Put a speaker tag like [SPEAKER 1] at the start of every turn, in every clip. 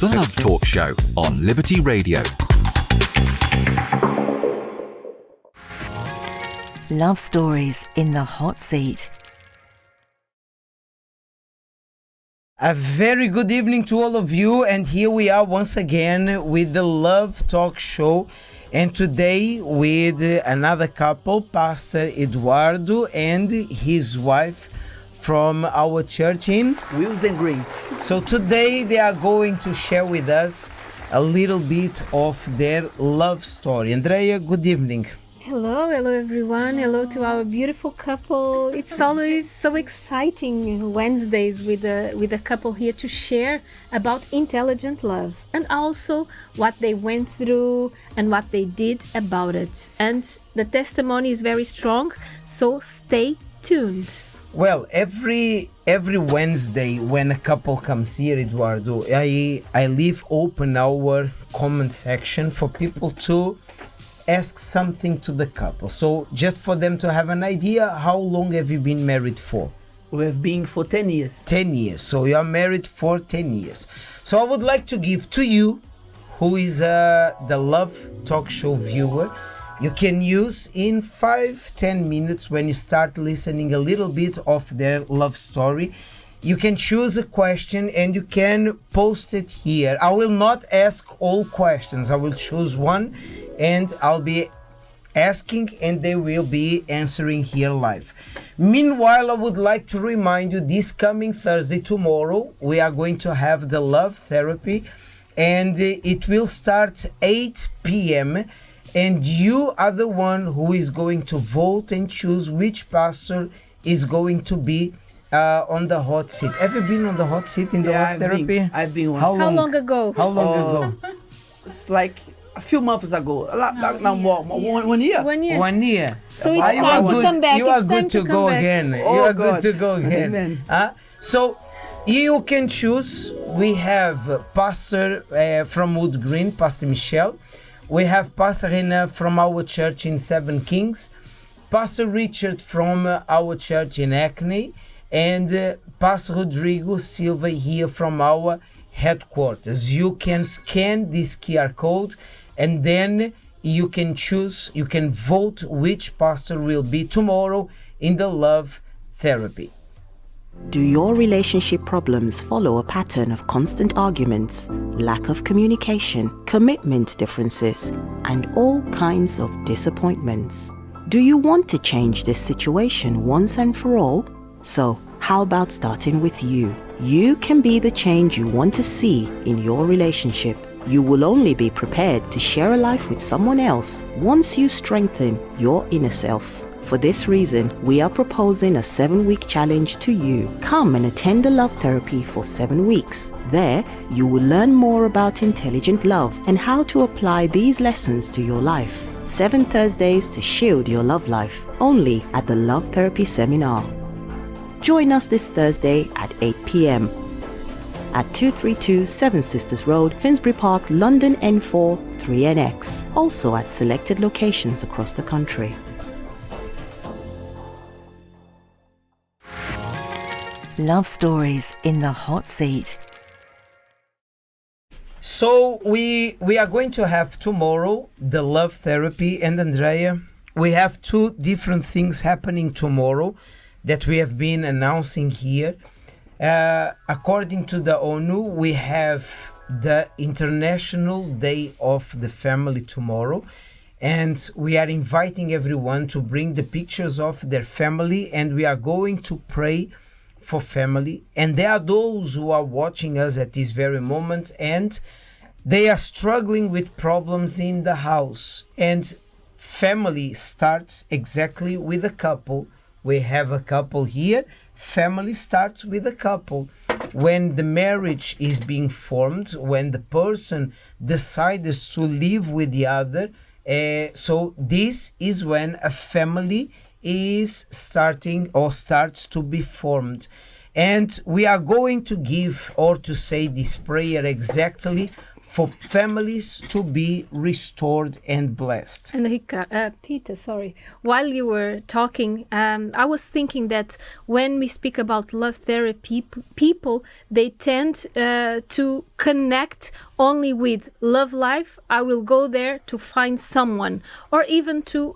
[SPEAKER 1] The Love Talk Show on Liberty Radio.
[SPEAKER 2] Love stories in the hot seat.
[SPEAKER 3] A very good evening to all of you, and here we are once again with the Love Talk Show, and today with another couple, Pastor Eduardo and his wife from our church in
[SPEAKER 4] Wilsden Green.
[SPEAKER 3] So today they are going to share with us a little bit of their love story. Andrea, good evening.
[SPEAKER 5] Hello everyone. Hello to our beautiful couple. It's always so exciting Wednesdays with a couple here to share about intelligent love and also what they went through and what they did about it. And the testimony is very strong, so stay tuned.
[SPEAKER 3] Well, every Wednesday when a couple comes here, Eduardo, I leave open our comment section for people to ask something to the couple. So just for them to have an idea, how long have you been married for?
[SPEAKER 4] We have been for 10 years.
[SPEAKER 3] 10 years. So you are married for 10 years. So I would like to give to you, who is the Love Talk Show viewer, you can use in 5-10 minutes when you start listening a little bit of their love story. You can choose a question and you can post it here. I will not ask all questions. I will choose one and I'll be asking and they will be answering here live. Meanwhile, I would like to remind you this coming Thursday, tomorrow, we are going to have the love therapy and it will start 8 p.m. And you are the one who is going to vote and choose which pastor is going to be on the hot seat. Have you been on the hot seat in the love therapy?
[SPEAKER 4] I've been once.
[SPEAKER 3] How
[SPEAKER 5] long ago?
[SPEAKER 3] How long ago?
[SPEAKER 4] It's like a few months ago. No, more. 1 year.
[SPEAKER 5] 1 year.
[SPEAKER 3] 1 year.
[SPEAKER 5] So it's time to come back.
[SPEAKER 3] You are
[SPEAKER 5] It's
[SPEAKER 3] good
[SPEAKER 5] time
[SPEAKER 3] to
[SPEAKER 5] to
[SPEAKER 3] go
[SPEAKER 5] come back.
[SPEAKER 3] again.
[SPEAKER 4] Oh,
[SPEAKER 3] You are
[SPEAKER 4] God.
[SPEAKER 3] good to go again.
[SPEAKER 4] Amen.
[SPEAKER 3] So you can choose. We have Pastor from Wood Green, Pastor Michelle. We have Pastor Rena from our church in Seven Kings, Pastor Richard from our church in Hackney, and Pastor Rodrigo Silva here from our headquarters. You can scan this QR code and then you can choose, you can vote which pastor will be tomorrow in the love therapy.
[SPEAKER 6] Do your relationship problems follow a pattern of constant arguments, lack of communication, commitment differences, and all kinds of disappointments? Do you want to change this situation once and for all? So, how about starting with you? You can be the change you want to see in your relationship. You will only be prepared to share a life with someone else once you strengthen your inner self. For this reason, we are proposing a 7-week challenge to you. Come and attend the love therapy for 7 weeks. There, you will learn more about intelligent love and how to apply these lessons to your life. 7 Thursdays to shield your love life, only at the Love Therapy Seminar. Join us this Thursday at 8 p.m. at 232 Seven Sisters Road, Finsbury Park, London N4 3NX. Also at selected locations across the country.
[SPEAKER 2] Love stories in the hot seat.
[SPEAKER 3] So we are going to have tomorrow the love therapy, and Andrea, we have 2 different things happening tomorrow that we have been announcing here. According to the ONU, we have the International Day of the Family tomorrow, and we are inviting everyone to bring the pictures of their family, and we are going to pray for family. And there are those who are watching us at this very moment and they are struggling with problems in the house, and family starts exactly with a couple. We have a couple here. Family starts with a couple. When the marriage is being formed, when the person decides to live with the other, so this is when a family is starting or starts to be formed. And we are going to give or to say this prayer exactly for families to be restored and blessed.
[SPEAKER 5] And Peter, sorry. While you were talking, I was thinking that when we speak about love therapy, people, they tend to connect only with love life. I will go there to find someone, or even to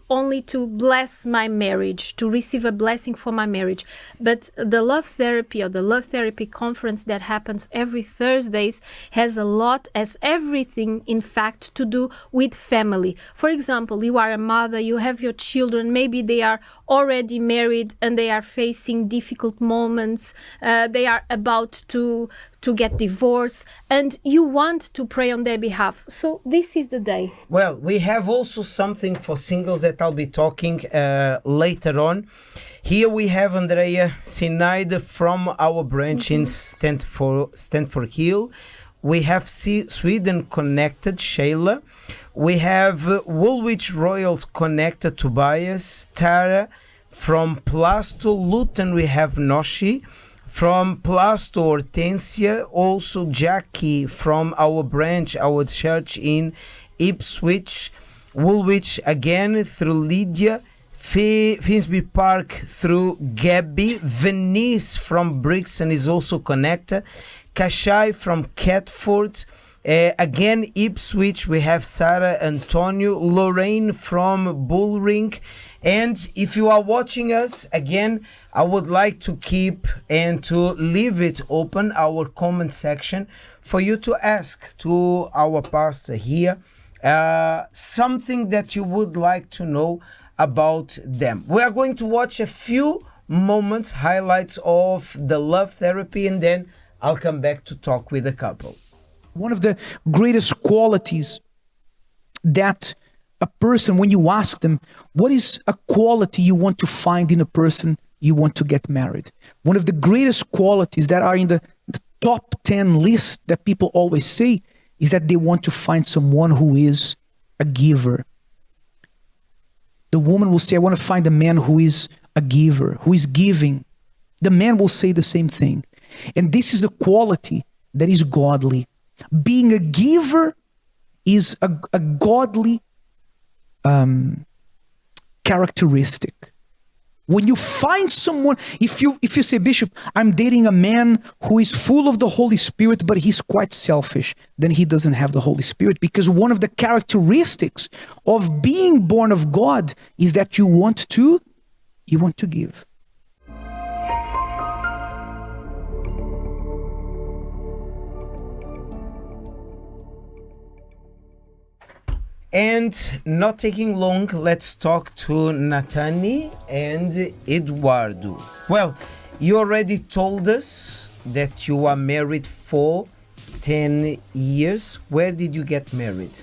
[SPEAKER 5] bless my marriage, to receive a blessing for my marriage. But the love therapy or the love therapy conference that happens every Thursdays has everything, in fact, to do with family. For example, you are a mother, you have your children, maybe they are already married and they are facing difficult moments, they are about to get divorced, and you want to pray on their behalf. So this is the day.
[SPEAKER 3] Well, we have also something for singles that I'll be talking later on. Here we have Andrea Sinaide from our branch in Stanford Hill. We have Sweden Connected, Shayla. We have Woolwich Royals Connected, Tobias. Tara. From Plasto Luton, we have Noshi. From Plasto Hortensia, also Jackie from our branch, our church in Ipswich. Woolwich again through Lydia. Finsbury Park through Gabby. Venice from Brixton is also connected. Kashai from Catford. Again, Ipswich, we have Sarah Antonio. Lorraine from Bullring. And if you are watching us, again, I would like to keep and to leave it open, our comment section, for you to ask to our pastor here something that you would like to know about them. We are going to watch a few moments, highlights of the love therapy, and then I'll come back to talk with the couple.
[SPEAKER 7] One of the greatest qualities that a person, when you ask them, what is a quality you want to find in a person you want to get married? One of the greatest qualities that are in the top 10 list that people always say is that they want to find someone who is a giver. The woman will say, I want to find a man who is a giver, who is giving. The man will say the same thing. And this is a quality that is godly. Being a giver is a godly characteristic. When you find someone, if you say, Bishop, I'm dating a man who is full of the Holy Spirit, but he's quite selfish, then he doesn't have the Holy Spirit, because one of the characteristics of being born of God is that you want to give.
[SPEAKER 3] And not taking long, let's talk to Nathani and Eduardo. Well, you already told us that you are married for 10 years. Where did you get married?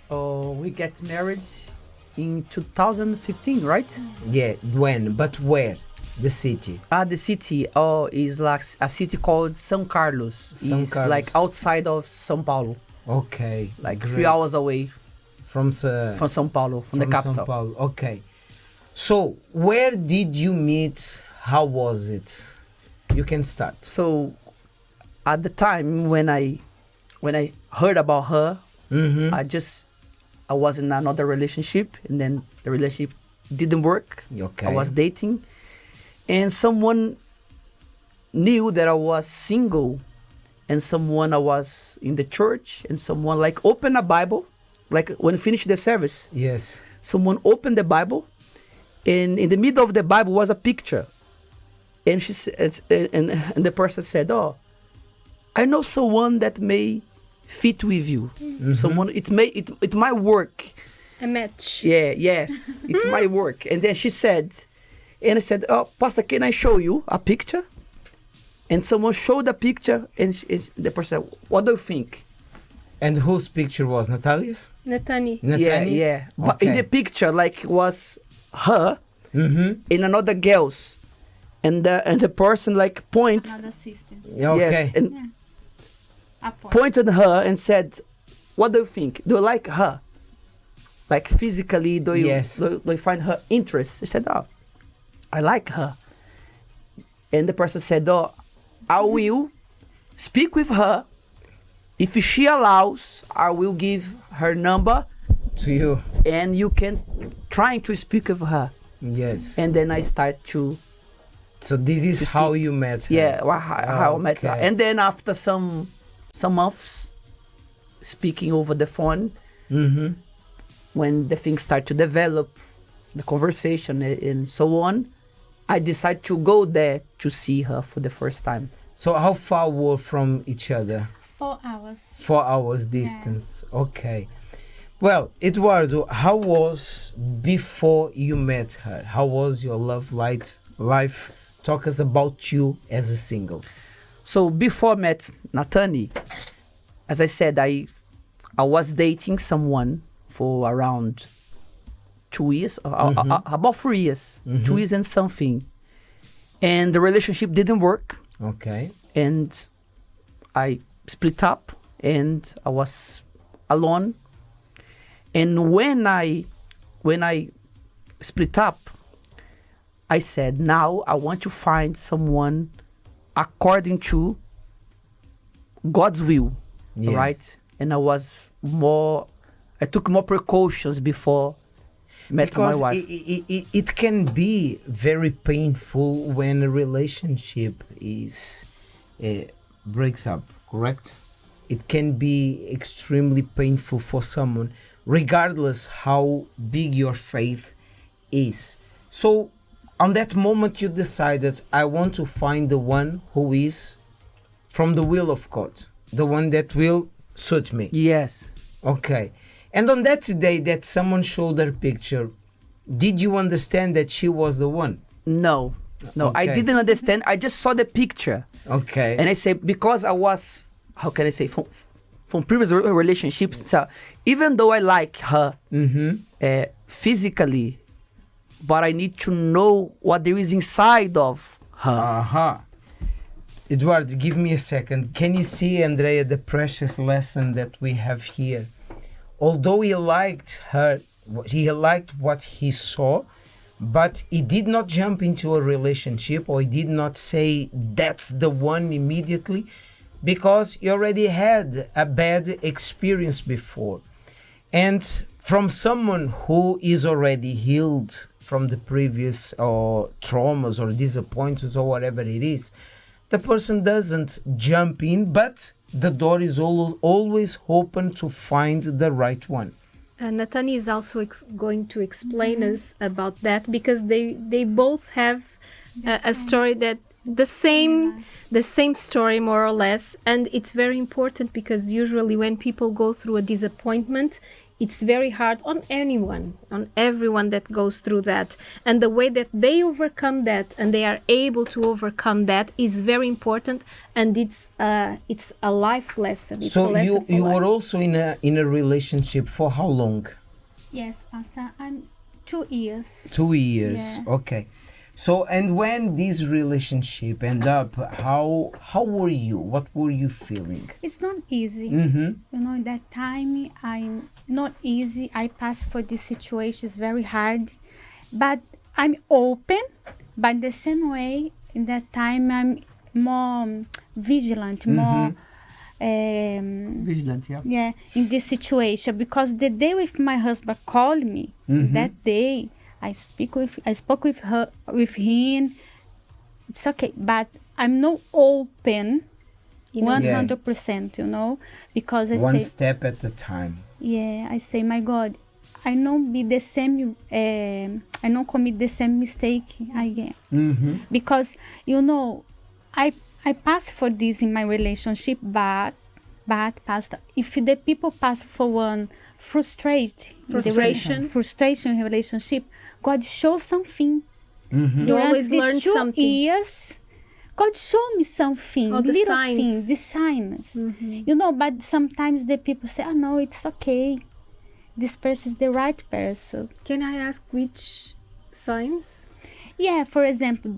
[SPEAKER 4] Oh, we get married in 2015, right?
[SPEAKER 3] Yeah, when? But where? The city?
[SPEAKER 4] The city is like a city called São Carlos. It's like outside of São Paulo.
[SPEAKER 3] Okay.
[SPEAKER 4] Like great. 3 hours away.
[SPEAKER 3] From
[SPEAKER 4] São Paulo, from the capital.
[SPEAKER 3] São Paulo. Okay. So, where did you meet? How was it? You can start.
[SPEAKER 4] So, at the time when I heard about her, I was in another relationship, and then the relationship didn't work.
[SPEAKER 3] Okay.
[SPEAKER 4] I was dating, and someone knew that I was single, and someone I was in the church, and someone like opened a Bible. Like when we finished the service,
[SPEAKER 3] yes,
[SPEAKER 4] someone opened the Bible, and in the middle of the Bible was a picture, and she said, and the person said, "Oh, I know someone that may fit with you. Someone it might work."
[SPEAKER 5] A match.
[SPEAKER 4] Yeah, yes, it's my work. And then she said, and I said, "Oh, Pastor, can I show you a picture?" And someone showed the picture, and the person said, "What do you think?"
[SPEAKER 3] And whose picture was Natalia's?
[SPEAKER 5] Nathani.
[SPEAKER 4] Yeah. But in the picture, like, was her and another girls, and the person like point.
[SPEAKER 8] Another assistant.
[SPEAKER 3] Okay.
[SPEAKER 4] Yes, and pointed her and said, "What do you think? Do you like her? Like physically, do you find her interest?" She said, "Oh, I like her." And the person said, "Oh, I will speak with her If she allows, I will give her number,
[SPEAKER 3] To you.
[SPEAKER 4] and you can try to speak with her.
[SPEAKER 3] Yes.
[SPEAKER 4] And then I start to,
[SPEAKER 3] so this is how you met her.
[SPEAKER 4] yeah, how I met her.
[SPEAKER 3] Okay.
[SPEAKER 4] And then after some months speaking over the phone,
[SPEAKER 3] Mm-hmm.
[SPEAKER 4] when the things start to develop, the conversation and so on, I decide to go there to see her for the first time.
[SPEAKER 3] So how far were from each other?
[SPEAKER 8] 4 hours.
[SPEAKER 3] 4 hours distance. Okay. Well, Eduardo, how was before you met her? How was your love life? Talk us about you as a single.
[SPEAKER 4] So before I met Nathani, as I said, I was dating someone for around 2 years, about 3 years, 2 years and something. And the relationship didn't work.
[SPEAKER 3] Okay.
[SPEAKER 4] And I split up and I was alone. And when I split up, I said, now I want to find someone according to God's will,
[SPEAKER 3] Yes.
[SPEAKER 4] right? And I took more precautions before met
[SPEAKER 3] Because
[SPEAKER 4] my wife.
[SPEAKER 3] it can be very painful when a relationship is breaks up, correct? It can be extremely painful for someone, regardless how big your faith is. So on that moment you decided, I want to find the one who is from the will of God, the one that will suit me.
[SPEAKER 4] Yes.
[SPEAKER 3] Okay. And on that day that someone showed her picture, did you understand that she was the one?
[SPEAKER 4] No, I
[SPEAKER 3] Okay.
[SPEAKER 4] didn't understand. I just saw the picture.
[SPEAKER 3] Okay.
[SPEAKER 4] And I say, because I was, how can I say, from previous relationships, so even though I like her physically, but I need to know what there is inside of her.
[SPEAKER 3] Uh-huh. Eduardo, give me a second. Can you see, Andrea, the precious lesson that we have here? Although he liked her, he liked what he saw, but he did not jump into a relationship, or he did not say that's the one immediately, because he already had a bad experience before. And from someone who is already healed from the previous traumas or disappointments or whatever it is, the person doesn't jump in, but the door is always open to find the right one.
[SPEAKER 5] Nathani is also going to explain us about that, because they both have a story that the same story more or less, and it's very important because usually when people go through a disappointment, it's very hard on everyone that goes through that, and the way that they overcome that and they are able to overcome that is very important, and it's a life lesson. It's a
[SPEAKER 3] So
[SPEAKER 5] lesson
[SPEAKER 3] you
[SPEAKER 5] for
[SPEAKER 3] were
[SPEAKER 5] life.
[SPEAKER 3] also in a relationship for how long?
[SPEAKER 8] Yes, Pastor. I'm 2 years.
[SPEAKER 3] 2 years.
[SPEAKER 8] Yeah.
[SPEAKER 3] Okay. So, and when this relationship end up, how were you? What were you feeling?
[SPEAKER 8] It's not easy.
[SPEAKER 3] Mm-hmm.
[SPEAKER 8] You know, that time I'm not easy. I pass for this situation. It's very hard. But I'm open. But the same way, in that time, I'm more vigilant, more...
[SPEAKER 4] Vigilant, yeah.
[SPEAKER 8] yeah, in this situation, because the day with my husband called me, that day I spoke with him. It's okay, but I'm not open 100%, you know, because I
[SPEAKER 3] One
[SPEAKER 8] say,
[SPEAKER 3] step at a time.
[SPEAKER 8] yeah, I say, my God, I don't be the same, I don't commit the same mistake again, because you know, I pass for this in my relationship, but Pastor, if the people pass for one frustration in relationship, God shows something.
[SPEAKER 5] You always learn
[SPEAKER 8] these 2
[SPEAKER 5] something.
[SPEAKER 8] years, God showed me something,
[SPEAKER 5] All the
[SPEAKER 8] little
[SPEAKER 5] signs.
[SPEAKER 8] things, the signs. You know, but sometimes the people say, oh no, it's okay. This person is the right person.
[SPEAKER 5] Can I ask which signs?
[SPEAKER 8] Yeah, for example,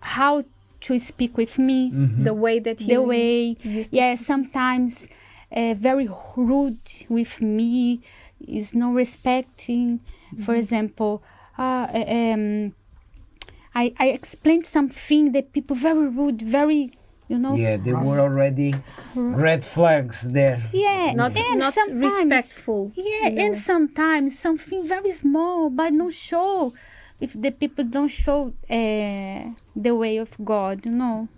[SPEAKER 8] how to speak with me,
[SPEAKER 5] The way that he
[SPEAKER 8] the way,
[SPEAKER 5] used to
[SPEAKER 8] yeah, sometimes very rude with me, is no respecting. For example, I explained something that people very rude, very You know?
[SPEAKER 3] Yeah, there were already red flags there.
[SPEAKER 8] Yeah,
[SPEAKER 5] Not
[SPEAKER 8] and
[SPEAKER 5] not
[SPEAKER 8] sometimes,
[SPEAKER 5] respectful.
[SPEAKER 8] Yeah,
[SPEAKER 5] you know.
[SPEAKER 8] and sometimes something very small, but no show. If the people don't show the way of God, you know.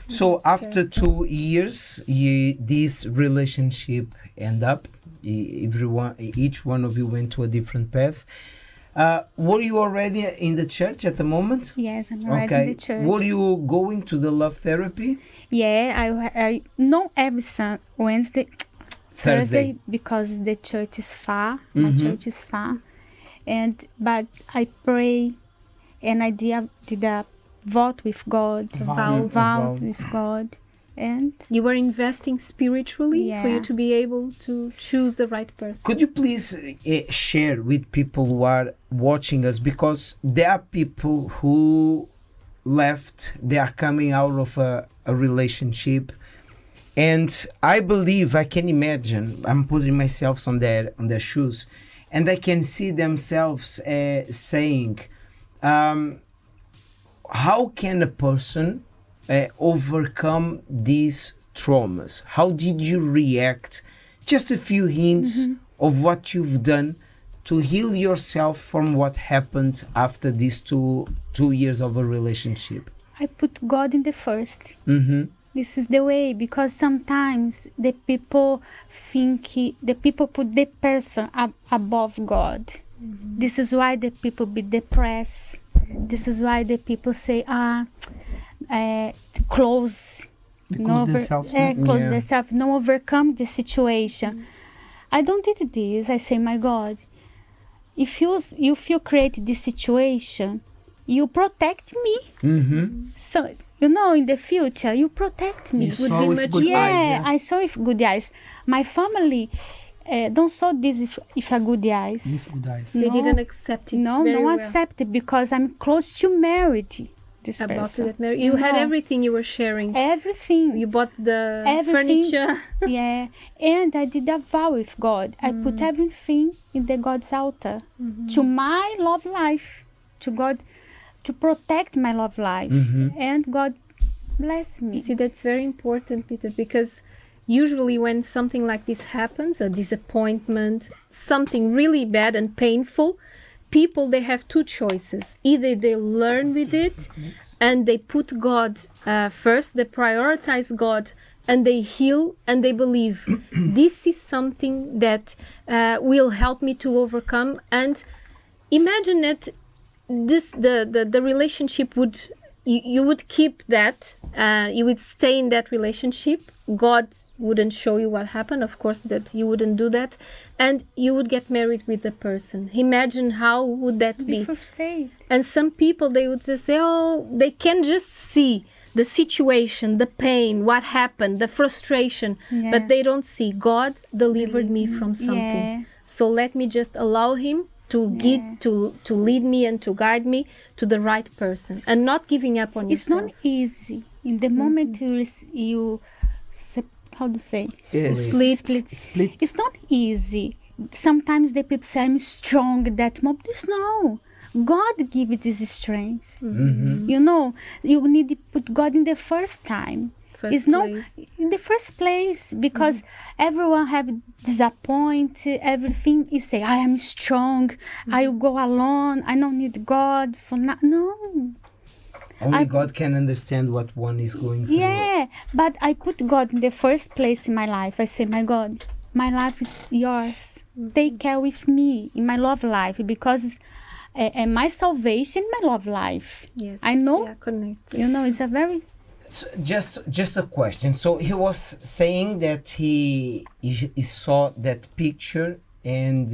[SPEAKER 3] So after 2 years, this relationship end up. Each one of you went to a different path. Were you already in the church at the moment?
[SPEAKER 8] Yes, I'm already in the church.
[SPEAKER 3] Were you going to the love therapy?
[SPEAKER 8] Yeah, I not every Wednesday, Thursday, because the church is far. My church is far, but I pray, and I did a vote with God, vow with God, and
[SPEAKER 5] You were investing spiritually for you
[SPEAKER 8] Yeah.
[SPEAKER 5] to be able to choose the right person.
[SPEAKER 3] Could you please share with people who are watching us, because there are people who left, they are coming out of a relationship, and I believe, I can imagine, I'm putting myself on their shoes, and I can see themselves saying, how can a person overcome these traumas? How did you react? Just a few hints of what you've done to heal yourself from what happened after these two years of a relationship.
[SPEAKER 8] I put God in the first. This is the way, because sometimes the people put the person above God. This is why the people be depressed. This is why the people say, close themselves, no overcome the situation. I don't did this. I say, my God, if you create this situation, you protect me. So in the future, you protect me.
[SPEAKER 3] You saw with good eyes.
[SPEAKER 8] Yeah, I saw with good eyes. My family don't saw this with a good eyes.
[SPEAKER 5] They didn't accept it.
[SPEAKER 8] No,
[SPEAKER 5] very
[SPEAKER 8] no
[SPEAKER 5] well.
[SPEAKER 8] accept it, because I'm close to married this
[SPEAKER 5] About to
[SPEAKER 8] person.
[SPEAKER 5] get married. You had everything you were sharing.
[SPEAKER 8] Everything.
[SPEAKER 5] You bought the
[SPEAKER 8] Everything.
[SPEAKER 5] furniture.
[SPEAKER 8] Yeah, and I did a vow with God. I put everything in the God's altar to my love life, to God, to protect my love life, and God bless me.
[SPEAKER 5] See, that's very important, Peter, because usually when something like this happens, a disappointment, something really bad and painful, people, they have two choices. Either they learn with it and they put God first, they prioritize God, and they heal and they believe this is something that will help me to overcome. And imagine that the relationship would, you would keep that, you would stay in that relationship. God wouldn't show you what happened, of course, that you wouldn't do that, and you would get married with the person. Imagine how would that be. And some people, they would just say, oh, they can just see the situation, the pain, what happened, the frustration, but they don't see God delivered me from something. So let me just allow him to lead me and to guide me to the right person, and not giving up on
[SPEAKER 8] It's
[SPEAKER 5] yourself.
[SPEAKER 8] not easy. In the moment you how to say?
[SPEAKER 5] Split.
[SPEAKER 8] It's not easy. Sometimes the people say, I'm strong that moment. No. God give it this strength. You need to put God in the first time. It's not in the first place, because everyone have disappointed, everything is say, I am strong, I will go alone, I don't need God for no.
[SPEAKER 3] Only God can understand what one is going through.
[SPEAKER 8] Yeah, but I put God in the first place in my life. I say, my God, my life is yours. Take care with me in my love life, because my salvation, my love life.
[SPEAKER 5] Yes.
[SPEAKER 8] I know.
[SPEAKER 5] Yeah, connect.
[SPEAKER 8] It's a very...
[SPEAKER 3] So just a question. So he was saying that he saw that picture and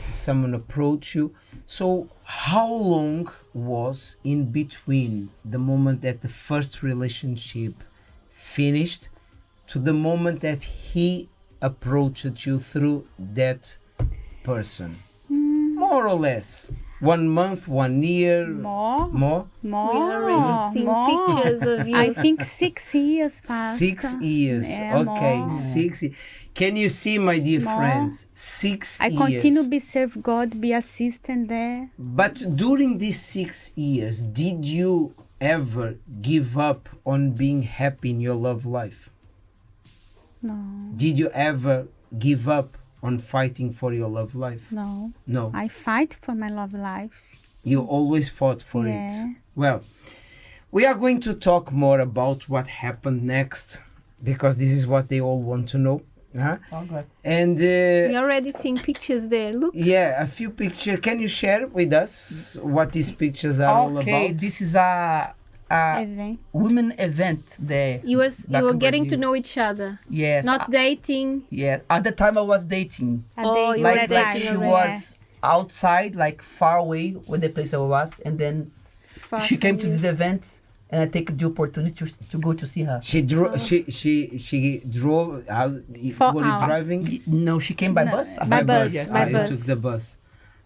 [SPEAKER 3] someone approached you. So how long was in between the moment that the first relationship finished to the moment that he approached you through that person? More or less. 1 month, 1 year? More?
[SPEAKER 5] We already seen pictures of you.
[SPEAKER 8] I think 6 years passed.
[SPEAKER 3] 6 years.
[SPEAKER 8] Yeah,
[SPEAKER 3] Okay,
[SPEAKER 8] more.
[SPEAKER 3] 6 years. Can you see, my dear friends? 6
[SPEAKER 8] I
[SPEAKER 3] years.
[SPEAKER 8] continue to serve God, be assistant there.
[SPEAKER 3] But during these 6 years, did you ever give up on being happy in your love life?
[SPEAKER 8] No,
[SPEAKER 3] Did you ever give up on fighting for your love life?
[SPEAKER 8] no.
[SPEAKER 3] No.
[SPEAKER 8] I fight for my love life.
[SPEAKER 3] You always fought for
[SPEAKER 8] Yeah.
[SPEAKER 3] it. Well, we are going to talk more about what happened next, because this is what they all want to know. Huh?
[SPEAKER 4] Okay.
[SPEAKER 3] And
[SPEAKER 5] We already seeing pictures there. Look.
[SPEAKER 3] yeah, a few pictures. Can you share with us what these pictures are all
[SPEAKER 4] Okay,
[SPEAKER 3] about?
[SPEAKER 4] this is a
[SPEAKER 8] Event.
[SPEAKER 4] women event there.
[SPEAKER 5] You were
[SPEAKER 4] back in
[SPEAKER 5] getting to
[SPEAKER 4] Brazil.
[SPEAKER 5] know each other,
[SPEAKER 4] Yes.
[SPEAKER 5] not dating.
[SPEAKER 4] Yeah. At the time I was dating.
[SPEAKER 8] A
[SPEAKER 5] Oh,
[SPEAKER 8] date
[SPEAKER 5] you were
[SPEAKER 4] Like
[SPEAKER 5] dating
[SPEAKER 4] she
[SPEAKER 5] already.
[SPEAKER 4] was outside, like far away where the place I was, and then
[SPEAKER 5] Far
[SPEAKER 4] she came
[SPEAKER 5] from
[SPEAKER 4] to
[SPEAKER 5] you.
[SPEAKER 4] this event, and I take the opportunity to go to see her.
[SPEAKER 3] She drove. She drove out.
[SPEAKER 8] 4
[SPEAKER 3] Were you
[SPEAKER 8] hours.
[SPEAKER 3] driving?
[SPEAKER 4] No, she came by
[SPEAKER 8] No,
[SPEAKER 4] bus.
[SPEAKER 8] by bus,
[SPEAKER 4] Yes,
[SPEAKER 8] by
[SPEAKER 3] You
[SPEAKER 8] bus.
[SPEAKER 3] took the bus.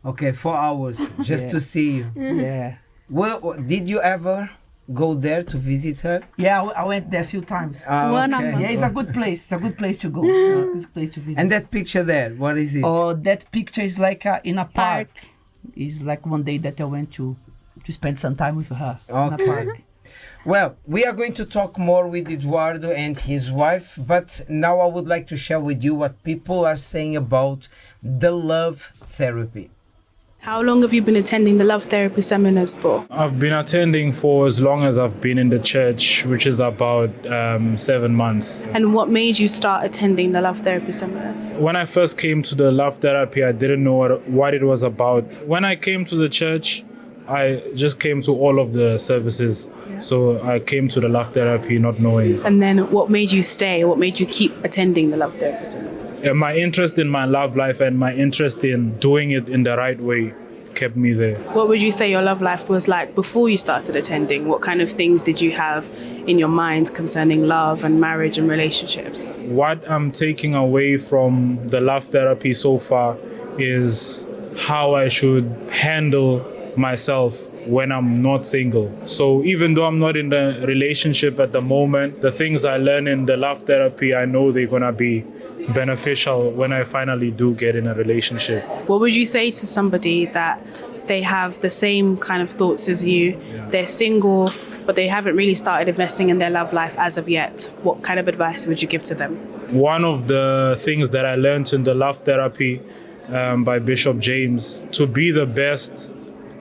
[SPEAKER 3] Okay, 4 hours just
[SPEAKER 4] Yeah.
[SPEAKER 3] to see you.
[SPEAKER 4] Yeah.
[SPEAKER 3] Well, did you ever go there to visit her?
[SPEAKER 4] Yeah, I went there a few times.
[SPEAKER 8] One a month.
[SPEAKER 4] Yeah, it's a good place. It's a good place to go. It's a place to visit.
[SPEAKER 3] And that picture there, what is it?
[SPEAKER 4] Oh, that picture is like in a park.
[SPEAKER 8] Park.
[SPEAKER 4] It's like one day that I went to spend some time with her in a
[SPEAKER 3] Okay.
[SPEAKER 4] park.
[SPEAKER 3] Well, we are going to talk more with Eduardo and his wife, but now I would like to share with you what people are saying about the love therapy.
[SPEAKER 9] How long have you been attending the love therapy seminars for?
[SPEAKER 10] I've been attending for as long as I've been in the church, which is about 7 months.
[SPEAKER 9] And what made you start attending the love therapy seminars?
[SPEAKER 10] When I first came to the love therapy, I didn't know what it was about. When I came to the church, I just came to all of the services. So I came to the love therapy not knowing.
[SPEAKER 9] And then what made you stay? What made you keep attending the love therapy seminars?
[SPEAKER 10] And my interest in my love life and my interest in doing it in the right way kept me there.
[SPEAKER 9] What would you say your love life was like before you started attending? What kind of things did you have in your mind concerning love and marriage and relationships?
[SPEAKER 10] What I'm taking away from the love therapy so far is how I should handle myself when I'm not single. So even though I'm not in the relationship at the moment, the things I learn in the love therapy, I know they're gonna be beneficial when I finally do get in a relationship.
[SPEAKER 9] What would you say to somebody that they have the same kind of thoughts as you? They're single, but they haven't really started investing in their love life as of yet. What kind of advice would you give to them?
[SPEAKER 10] One of the things that I learned in the love therapy by Bishop James, to be the best,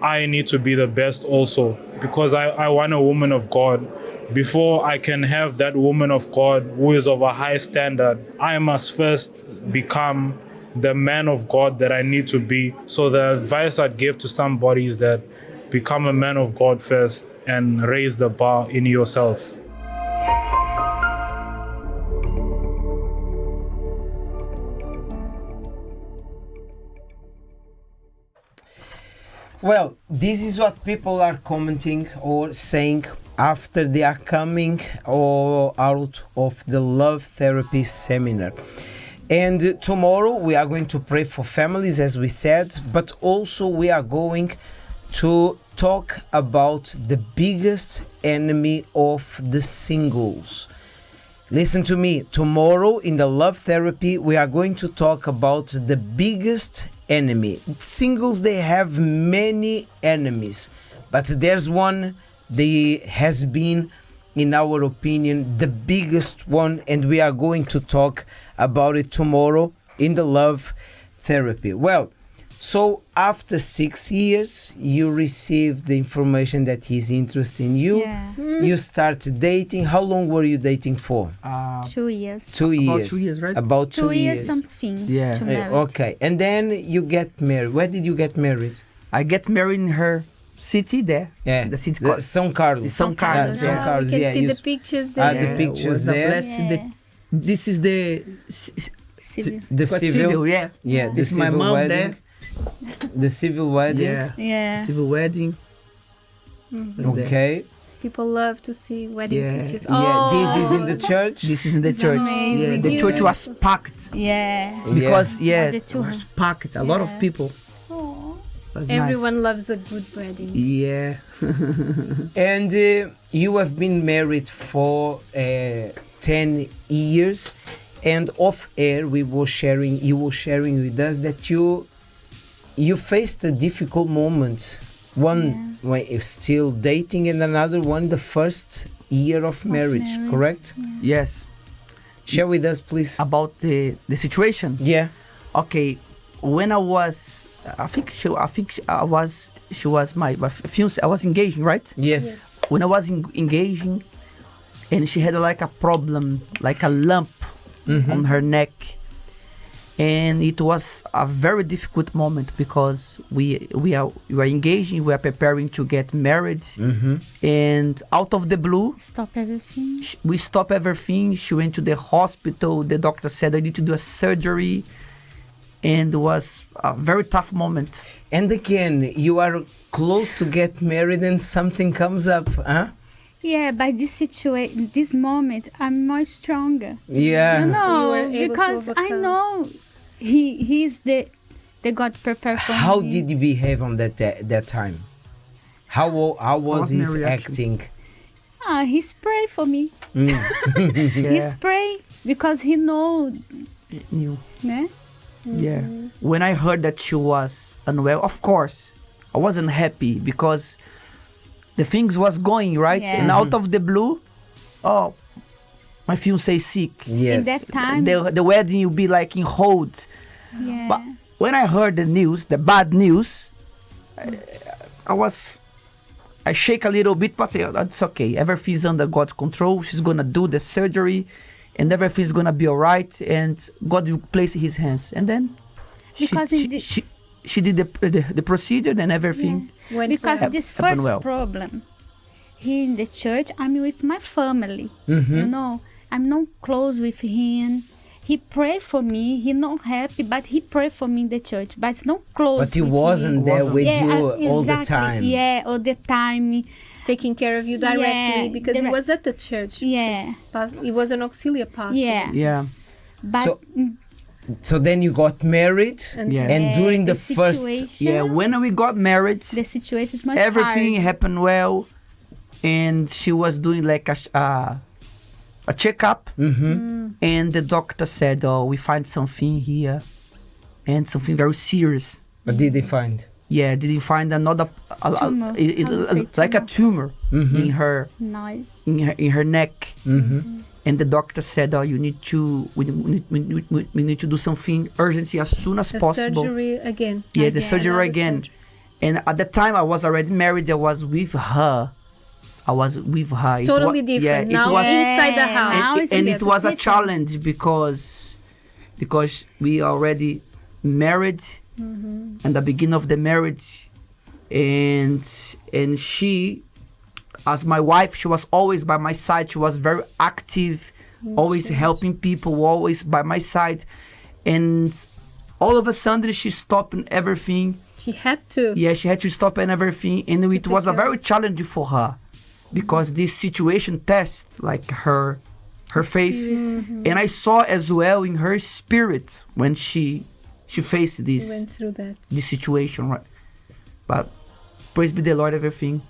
[SPEAKER 10] I need to be the best also, because I want a woman of God. Before I can have that woman of God who is of a high standard, I must first become the man of God that I need to be. So the advice I'd give to somebody is that become a man of God first and raise the bar in yourself.
[SPEAKER 3] Well, this is what people are commenting or saying after they are coming or out of the love therapy seminar. And tomorrow we are going to pray for families, as we said, but also we are going to talk about the biggest enemy of the singles. Listen to me, tomorrow in the love therapy we are going to talk about the biggest enemy. Singles, they have many enemies, but there's one that has been, in our opinion, the biggest one, and we are going to talk about it tomorrow in the love therapy. Well, so after 6 years you received the information that he's interested in you.
[SPEAKER 8] Yeah.
[SPEAKER 3] You started dating. How long were you dating for?
[SPEAKER 8] 2 years.
[SPEAKER 3] 2 years.
[SPEAKER 4] About 2 years, right?
[SPEAKER 3] About 2
[SPEAKER 8] 2 years
[SPEAKER 3] years.
[SPEAKER 8] something
[SPEAKER 4] Yeah.
[SPEAKER 8] to marry.
[SPEAKER 3] Okay, and then you get married. Where did you get married?
[SPEAKER 4] I get married in her city there.
[SPEAKER 3] Yeah,
[SPEAKER 4] The city
[SPEAKER 3] São Carlos.
[SPEAKER 4] São Carlos,
[SPEAKER 3] Yeah,
[SPEAKER 4] yeah.
[SPEAKER 3] São Carlos.
[SPEAKER 5] We can
[SPEAKER 3] Yeah,
[SPEAKER 5] see
[SPEAKER 3] you
[SPEAKER 5] the pictures
[SPEAKER 3] Ah,
[SPEAKER 5] there.
[SPEAKER 3] the
[SPEAKER 4] Yeah,
[SPEAKER 3] pictures
[SPEAKER 4] was a
[SPEAKER 3] there.
[SPEAKER 4] blessing.
[SPEAKER 8] Yeah.
[SPEAKER 4] This is the
[SPEAKER 8] Civil.
[SPEAKER 3] the
[SPEAKER 4] it's quite
[SPEAKER 3] civil.
[SPEAKER 4] yeah.
[SPEAKER 3] Yeah, the
[SPEAKER 4] This is my
[SPEAKER 3] civil
[SPEAKER 4] mom
[SPEAKER 3] wedding.
[SPEAKER 4] there.
[SPEAKER 3] The civil wedding.
[SPEAKER 4] Yeah.
[SPEAKER 8] Yeah.
[SPEAKER 4] Civil wedding. Was there.
[SPEAKER 3] Okay.
[SPEAKER 5] People love to see wedding
[SPEAKER 4] Yeah.
[SPEAKER 5] pictures.
[SPEAKER 3] Yeah, this is in
[SPEAKER 5] Oh,
[SPEAKER 3] the church.
[SPEAKER 4] This is in the church.
[SPEAKER 8] amazing.
[SPEAKER 4] Yeah, the church was packed
[SPEAKER 8] Yeah.
[SPEAKER 4] because
[SPEAKER 8] The two-
[SPEAKER 4] it was packed. A lot of
[SPEAKER 8] Yeah.
[SPEAKER 4] people.
[SPEAKER 8] Oh.
[SPEAKER 4] Was nice.
[SPEAKER 5] Everyone loves a good wedding.
[SPEAKER 4] Yeah.
[SPEAKER 3] And you have been married for 10 years, and off air you were sharing with us that you faced a difficult moment. still dating, and another one the first year of marriage, correct?
[SPEAKER 4] Yes.
[SPEAKER 3] Share with us, please.
[SPEAKER 4] About the situation.
[SPEAKER 3] Yeah.
[SPEAKER 4] Okay. When I was, she was my fiance. I was engaging, right?
[SPEAKER 3] Yes.
[SPEAKER 4] When I was engaging, and she had like a problem, like a lump on her neck, and it was a very difficult moment because we were engaging, we were preparing to get married, and out of the blue,
[SPEAKER 8] Stop everything.
[SPEAKER 4] we stopped everything. She went to the hospital. The doctor said I need to do a surgery, and it was a very tough moment.
[SPEAKER 3] And again, you are close to get married and something comes up, huh?
[SPEAKER 8] Yeah, by this situation, this moment, I'm more stronger.
[SPEAKER 3] Yeah.
[SPEAKER 8] You
[SPEAKER 5] You
[SPEAKER 8] know,
[SPEAKER 5] were able to
[SPEAKER 8] because I
[SPEAKER 5] overcome.
[SPEAKER 8] know he's the God prepared for
[SPEAKER 3] How
[SPEAKER 8] me.
[SPEAKER 3] did he behave on that time? How was
[SPEAKER 4] was my
[SPEAKER 3] his
[SPEAKER 4] reaction?
[SPEAKER 3] acting?
[SPEAKER 8] He pray for me. He pray because he know.
[SPEAKER 4] Knew.
[SPEAKER 8] Né?
[SPEAKER 4] Yeah. When I heard that she was unwell, of course, I wasn't happy because the things was going right,
[SPEAKER 8] Yeah.
[SPEAKER 4] and out of the blue, my fiance is sick.
[SPEAKER 3] Yes.
[SPEAKER 8] In that time,
[SPEAKER 4] The wedding will be like in hold.
[SPEAKER 8] yeah.
[SPEAKER 4] But when I heard the news, the bad news, I shake a little bit, but say, "Oh, that's okay. Everything's under God's control. She's gonna do the surgery, and everything's gonna be alright. And God will place His hands." And then
[SPEAKER 8] Because in the-
[SPEAKER 4] she did the procedure and everything.
[SPEAKER 5] Went
[SPEAKER 8] Because
[SPEAKER 5] well.
[SPEAKER 8] this
[SPEAKER 4] happened
[SPEAKER 8] first
[SPEAKER 4] well.
[SPEAKER 8] problem, here in the church, I'm with my family.
[SPEAKER 3] Mm-hmm.
[SPEAKER 8] You know, I'm not close with him. He pray for me. He not happy, but he pray for me in the church. But it's not close.
[SPEAKER 3] But he
[SPEAKER 8] with
[SPEAKER 3] wasn't
[SPEAKER 8] me.
[SPEAKER 3] there with
[SPEAKER 8] Yeah,
[SPEAKER 3] you all the
[SPEAKER 8] exactly.
[SPEAKER 3] time.
[SPEAKER 8] Yeah, all the time.
[SPEAKER 5] taking care of you directly
[SPEAKER 8] Yeah,
[SPEAKER 5] because he
[SPEAKER 8] direct-
[SPEAKER 5] was at the church.
[SPEAKER 8] Yeah,
[SPEAKER 5] He was an auxiliary pastor.
[SPEAKER 8] yeah.
[SPEAKER 4] Yeah.
[SPEAKER 8] But
[SPEAKER 3] So- So then you got married,
[SPEAKER 5] And
[SPEAKER 4] Yeah.
[SPEAKER 3] and during the first,
[SPEAKER 8] situation,
[SPEAKER 4] Yeah. When we got married,
[SPEAKER 8] the situation is much
[SPEAKER 4] everything
[SPEAKER 8] hard.
[SPEAKER 4] happened well, and she was doing like a checkup, and the doctor said, "Oh, we find something here, and something very serious."
[SPEAKER 3] what did they find?
[SPEAKER 4] Yeah, did you find another
[SPEAKER 8] Tumor. I would say
[SPEAKER 4] like a tumor in her
[SPEAKER 8] No,
[SPEAKER 4] in her neck? And the doctor said, "Oh, you need to we need to do something urgently as soon as
[SPEAKER 5] The
[SPEAKER 4] possible."
[SPEAKER 5] surgery again.
[SPEAKER 4] Yeah, the
[SPEAKER 8] Again.
[SPEAKER 4] surgery
[SPEAKER 5] Another
[SPEAKER 4] again.
[SPEAKER 5] surgery.
[SPEAKER 4] And at the time, I was already married. I was with her. It
[SPEAKER 5] Totally
[SPEAKER 4] wa-
[SPEAKER 5] different.
[SPEAKER 4] Yeah,
[SPEAKER 5] Now
[SPEAKER 4] it was,
[SPEAKER 5] inside the
[SPEAKER 8] Yeah,
[SPEAKER 5] house.
[SPEAKER 8] now
[SPEAKER 4] and,
[SPEAKER 8] it's
[SPEAKER 4] and it
[SPEAKER 8] different.
[SPEAKER 4] was a challenge because we already married at the beginning of the marriage, and she, as my wife, she was always by my side. She was very active, always helping people, always by my side, and all of a sudden she stopped everything.
[SPEAKER 5] She had to.
[SPEAKER 4] Yeah, she had to stop and everything, and it
[SPEAKER 5] take
[SPEAKER 4] was a
[SPEAKER 5] care of
[SPEAKER 4] very challenge for her because this situation test like her faith, and I saw as well in her spirit when she faced
[SPEAKER 5] She
[SPEAKER 4] this
[SPEAKER 5] went through that.
[SPEAKER 4] situation, right? But praise be the Lord, everything.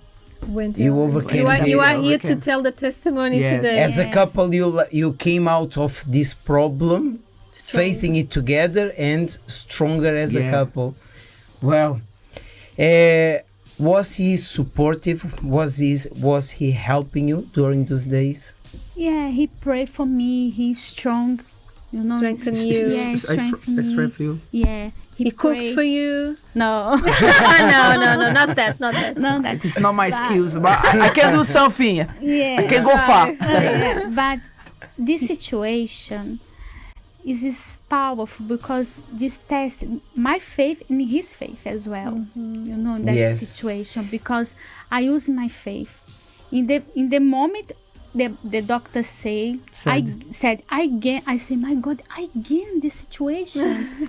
[SPEAKER 5] Went
[SPEAKER 3] You
[SPEAKER 5] well.
[SPEAKER 3] overcame
[SPEAKER 5] You are
[SPEAKER 3] this.
[SPEAKER 5] here to
[SPEAKER 4] Overcame.
[SPEAKER 5] tell the testimony
[SPEAKER 4] Yes.
[SPEAKER 5] today.
[SPEAKER 3] As a couple, you came out of this problem, facing it together, and stronger as a
[SPEAKER 4] Yeah.
[SPEAKER 3] couple. Well, was he supportive? Was he helping you during those days?
[SPEAKER 8] Yeah, he prayed for me. He's strong. You know,
[SPEAKER 5] Strengthen you.
[SPEAKER 8] Yeah, he strengthened me.
[SPEAKER 4] strength you.
[SPEAKER 8] Yeah,
[SPEAKER 5] He cooked
[SPEAKER 8] prayed.
[SPEAKER 5] for you.
[SPEAKER 8] No,
[SPEAKER 5] no, not that.
[SPEAKER 8] no, that.
[SPEAKER 4] It's not my skills, but I can do something.
[SPEAKER 8] Yeah,
[SPEAKER 4] I can go far.
[SPEAKER 8] yeah. But this situation is powerful because this test my faith and his faith as well. You know that
[SPEAKER 3] Yes.
[SPEAKER 8] situation because I use my faith in the moment. The doctor I said my God, I gain this situation.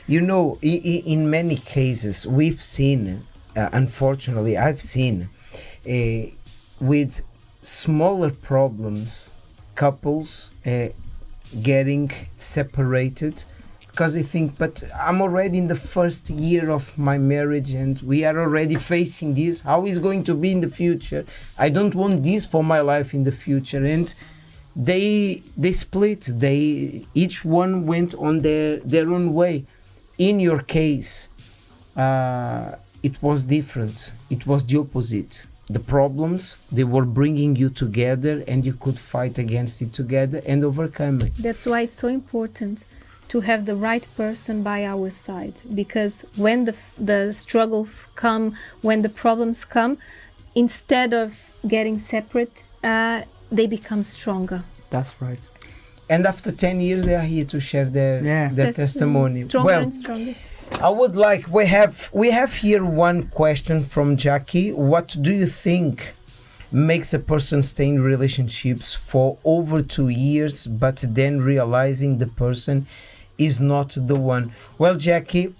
[SPEAKER 3] You know, in many cases, we've seen, unfortunately, I've seen with smaller problems, couples getting separated because they think, but I'm already in the first year of my marriage and we are already facing this. How is going to be in the future? I don't want this for my life in the future. And they split. Each one went on their own way. In your case, it was different. It was the opposite. The problems, they were bringing you together, and you could fight against it together and overcome it.
[SPEAKER 5] That's why it's so important to have the right person by our side, because when the struggles come, when the problems come, instead of getting separate, they become stronger.
[SPEAKER 4] That's right.
[SPEAKER 3] And after 10 years, they are here to share their testimony.
[SPEAKER 5] Stronger and stronger.
[SPEAKER 3] I would like, we have here one question from Jackie. What do you think makes a person stay in relationships for over 2 years, but then realizing the person is not the one? Well, Jackie,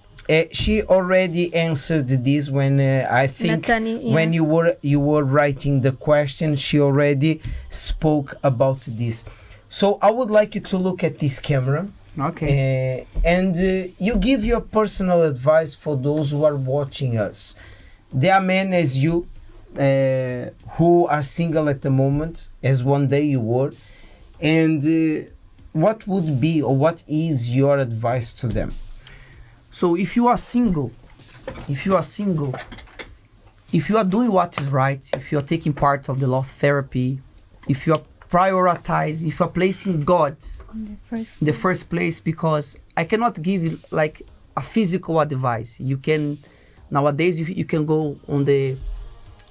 [SPEAKER 3] she already answered this when I think
[SPEAKER 5] Nathani, yeah.
[SPEAKER 3] when you were writing the question, she already spoke about this. So I would like you to look at this camera.
[SPEAKER 4] Okay.
[SPEAKER 3] And you give your personal advice for those who are watching us. There are men as you who are single at the moment, as one day you were. And what would be, or what is your advice to them?
[SPEAKER 4] So if you are single, if you are doing what is right, if you are taking part of the love therapy, if you are prioritizing, if you are placing God in the first place, because I cannot give you like a physical advice. You can, nowadays, you can go on the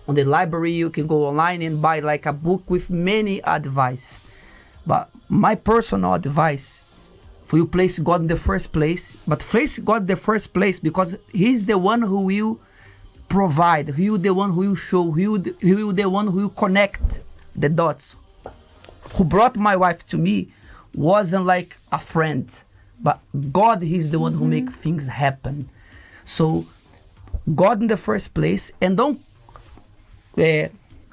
[SPEAKER 4] library, you can go online and buy like a book with many advice. But my personal advice, for you place God in the first place, but place God in the first place because He's the one who will provide, He will the one who will show, He will the one who will connect the dots. Who brought my wife to me wasn't like a friend, but God, He's the one who make things happen. So God in the first place, and don't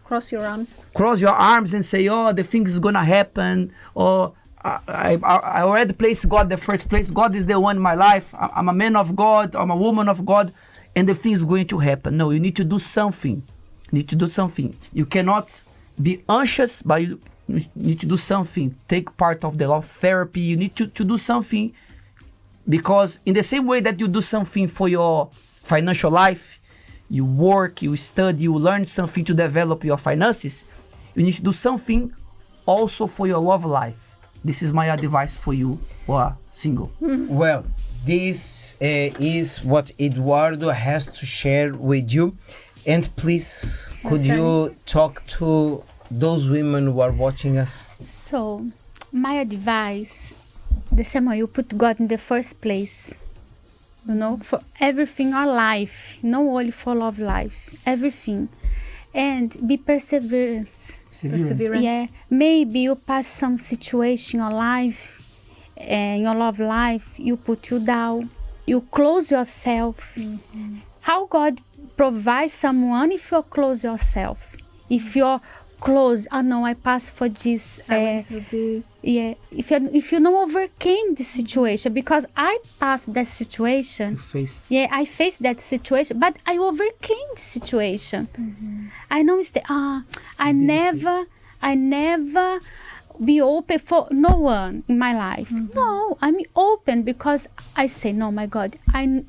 [SPEAKER 5] Cross your
[SPEAKER 4] arms and say, oh, the thing is gonna happen, or I already placed God in the first place. God is the one in my life. I'm a man of God, I'm a woman of God, and the thing is going to happen. No, you need to do something. You cannot be anxious, but you need to do something. Take part of the love therapy. You need to do something, because in the same way that you do something for your financial life, you work, you study, you learn something to develop your finances, you need to do something also for your love life. This is my advice for you who are single.
[SPEAKER 3] Well, this is what Eduardo has to share with you. And please, could you talk to those women who are watching us?
[SPEAKER 8] So, my advice, the same way you put God in the first place, you know, for everything, our life, not only for love life, everything. And be perseverant. Yeah, maybe you pass some situation in your life, in your love life, you put you down, you close yourself. How God provides someone if you close yourself? If you're close, oh no, I passed for this. Yeah, if you don't overcame the situation, because I passed that situation. I faced that situation, but I overcame the situation. I know it's I never be open for no one in my life. No, I'm open because I say, no, my God,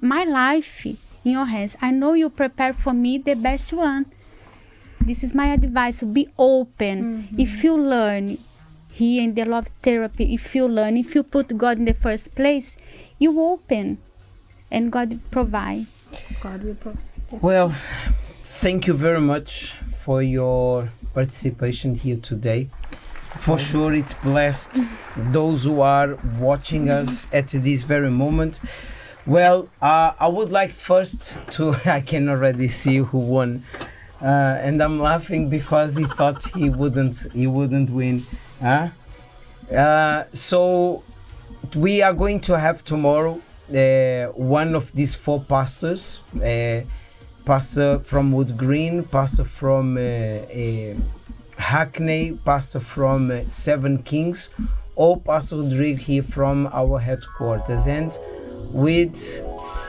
[SPEAKER 8] my life in your hands. I know you prepare for me the best one. This is my advice, be open. If you learn here in the love therapy, if you put God in the first place, you open and God provide. God will provide.
[SPEAKER 3] Well, thank you very much for your participation here today. For sure it blessed those who are watching us at this very moment. Well, I would like first to, I can already see who won. And I'm laughing because he thought he wouldn't win. So we are going to have tomorrow one of these four pastors, pastor from Wood Green, pastor from Hackney, pastor from Seven Kings, or Pastor Rodrigo here from our headquarters. And with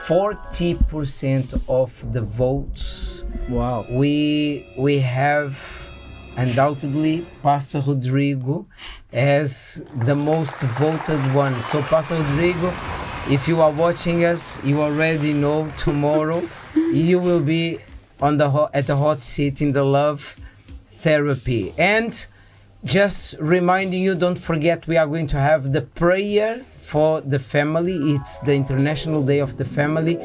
[SPEAKER 3] 40% of the votes,
[SPEAKER 4] wow,
[SPEAKER 3] we have undoubtedly Pastor Rodrigo as the most voted one. So Pastor Rodrigo, if you are watching us, you already know tomorrow You will be on at the hot seat in the love therapy. And just reminding you, don't forget, we are going to have the prayer for the family. It's the International Day of the Family,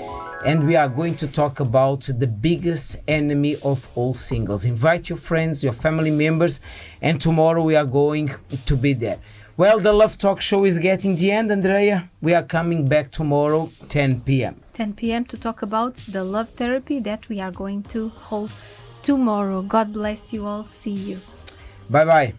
[SPEAKER 3] and we are going to talk about the biggest enemy of all singles. Invite your friends, your family members, and tomorrow we are going to be there. Well, the Love Talk Show is getting the end, Andrea. We are coming back tomorrow, 10 p.m.
[SPEAKER 5] 10 p.m. to talk about the love therapy that we are going to hold tomorrow. God bless you all. See you.
[SPEAKER 3] Bye-bye.